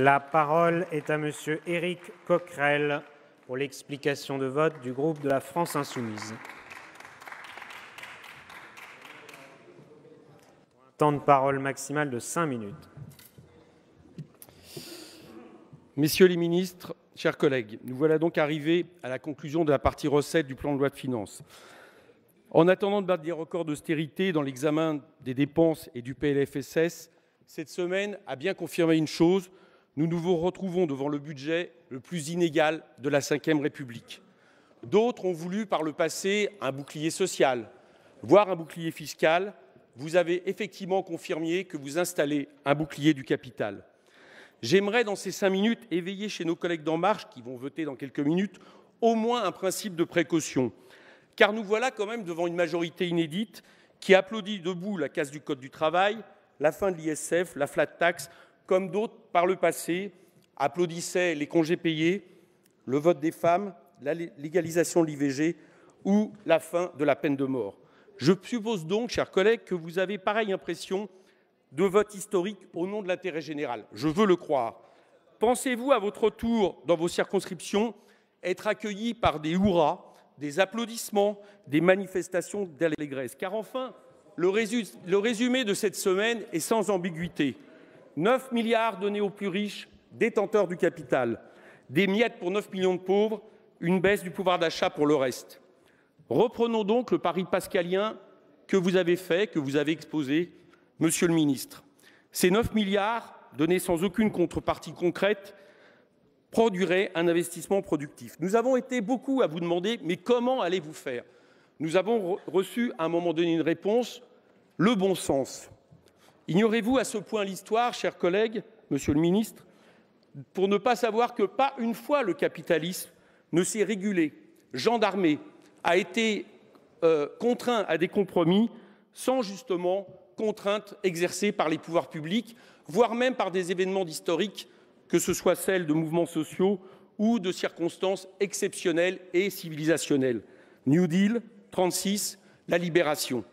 La parole est à Monsieur Éric Coquerel pour l'explication de vote du groupe de la France Insoumise. Temps de parole maximal de 5 minutes. Messieurs les ministres, chers collègues, nous voilà donc arrivés à la conclusion de la partie recettes du plan de loi de finances. En attendant de battre des records d'austérité dans l'examen des dépenses et du PLFSS, cette semaine a bien confirmé une chose: nous nous retrouvons devant le budget le plus inégal de la Ve République. D'autres ont voulu par le passé un bouclier social, voire un bouclier fiscal. Vous avez effectivement confirmé que vous installez un bouclier du capital. J'aimerais, dans ces 5 minutes, éveiller chez nos collègues d'En Marche, qui vont voter dans quelques minutes, au moins un principe de précaution. Car nous voilà quand même devant une majorité inédite qui applaudit debout la casse du Code du travail, la fin de l'ISF, la flat tax, comme d'autres par le passé applaudissaient les congés payés, le vote des femmes, la légalisation de l'IVG ou la fin de la peine de mort. Je suppose donc, chers collègues, que vous avez pareille impression de vote historique au nom de l'intérêt général. Je veux le croire. Pensez-vous à votre tour, dans vos circonscriptions, être accueillis par des hurrahs, des applaudissements, des manifestations d'allégresse? Car enfin, le résumé de cette semaine est sans ambiguïté. 9 milliards donnés aux plus riches, détenteurs du capital, des miettes pour 9 millions de pauvres, une baisse du pouvoir d'achat pour le reste. Reprenons donc le pari pascalien que vous avez fait, que vous avez exposé, Monsieur le ministre. Ces 9 milliards, donnés sans aucune contrepartie concrète, produiraient un investissement productif. Nous avons été beaucoup à vous demander, mais comment allez-vous faire? Nous avons reçu à un moment donné une réponse: le bon sens. Ignorez-vous à ce point l'histoire, chers collègues, Monsieur le ministre, pour ne pas savoir que pas une fois le capitalisme ne s'est régulé, gendarmé, a été contraint à des compromis sans justement contraintes exercées par les pouvoirs publics, voire même par des événements historiques, que ce soit celles de mouvements sociaux ou de circonstances exceptionnelles et civilisationnelles. New Deal, 36, la libération.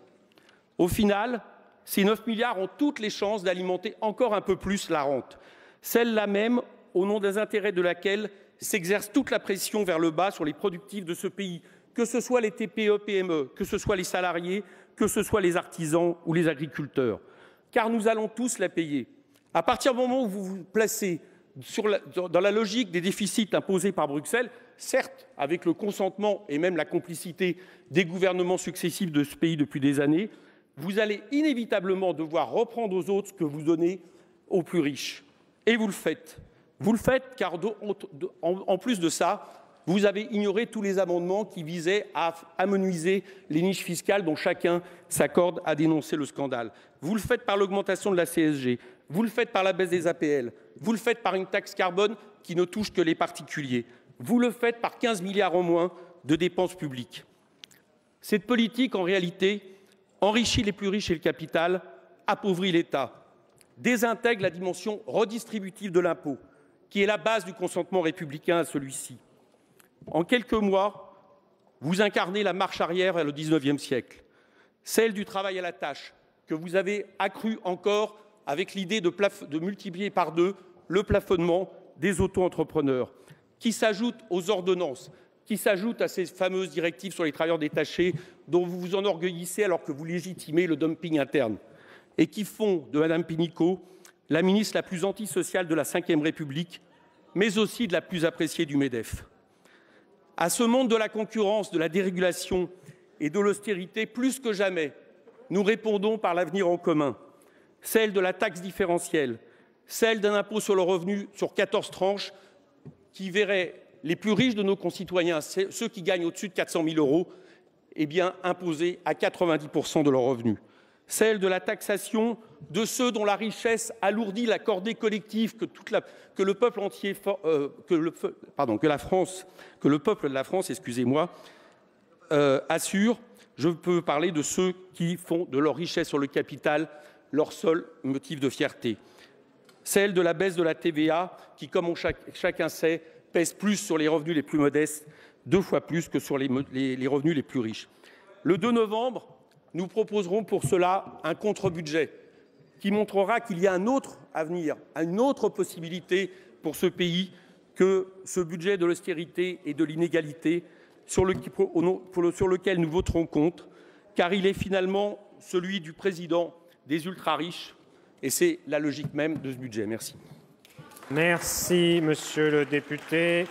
Au final, ces 9 milliards ont toutes les chances d'alimenter encore un peu plus la rente, celle-là même au nom des intérêts de laquelle s'exerce toute la pression vers le bas sur les productifs de ce pays, que ce soit les TPE-PME, que ce soit les salariés, que ce soit les artisans ou les agriculteurs. Car nous allons tous la payer. À partir du moment où vous vous placez dans la logique des déficits imposés par Bruxelles, certes avec le consentement et même la complicité des gouvernements successifs de ce pays depuis des années, vous allez inévitablement devoir reprendre aux autres ce que vous donnez aux plus riches. Et vous le faites. Vous le faites car, en plus de ça, vous avez ignoré tous les amendements qui visaient à amenuiser les niches fiscales dont chacun s'accorde à dénoncer le scandale. Vous le faites par l'augmentation de la CSG, vous le faites par la baisse des APL, vous le faites par une taxe carbone qui ne touche que les particuliers, vous le faites par 15 milliards en moins de dépenses publiques. Cette politique, en réalité, enrichit les plus riches et le capital, appauvrit l'État, désintègre la dimension redistributive de l'impôt, qui est la base du consentement républicain à celui-ci. En quelques mois, vous incarnez la marche arrière vers le XIXe siècle, celle du travail à la tâche, que vous avez accru encore avec l'idée de multiplier par 2 le plafonnement des auto-entrepreneurs, qui s'ajoute aux ordonnances, qui s'ajoute à ces fameuses directives sur les travailleurs détachés dont vous vous enorgueillissez alors que vous légitimez le dumping interne, et qui font de Mme Pénicaud la ministre la plus antisociale de la Ve République, mais aussi de la plus appréciée du MEDEF. À ce monde de la concurrence, de la dérégulation et de l'austérité, plus que jamais, nous répondons par l'avenir en commun, celle de la taxe différentielle, celle d'un impôt sur le revenu sur 14 tranches qui verrait les plus riches de nos concitoyens, ceux qui gagnent au-dessus de 400 000 €, eh bien, imposés à 90% de leurs revenus. Celle de la taxation de ceux dont la richesse alourdit la cordée collective que le peuple de la France, excusez-moi, assure. Je peux parler de ceux qui font de leur richesse sur le capital leur seul motif de fierté. Celle de la baisse de la TVA qui, comme chacun sait, pèse plus sur les revenus les plus modestes, 2 fois plus que sur les revenus les plus riches. Le 2 novembre, nous proposerons pour cela un contre-budget qui montrera qu'il y a un autre avenir, une autre possibilité pour ce pays que ce budget de l'austérité et de l'inégalité sur lequel nous voterons contre, car il est finalement celui du président des ultra-riches, et c'est la logique même de ce budget. Merci. Merci, monsieur le député.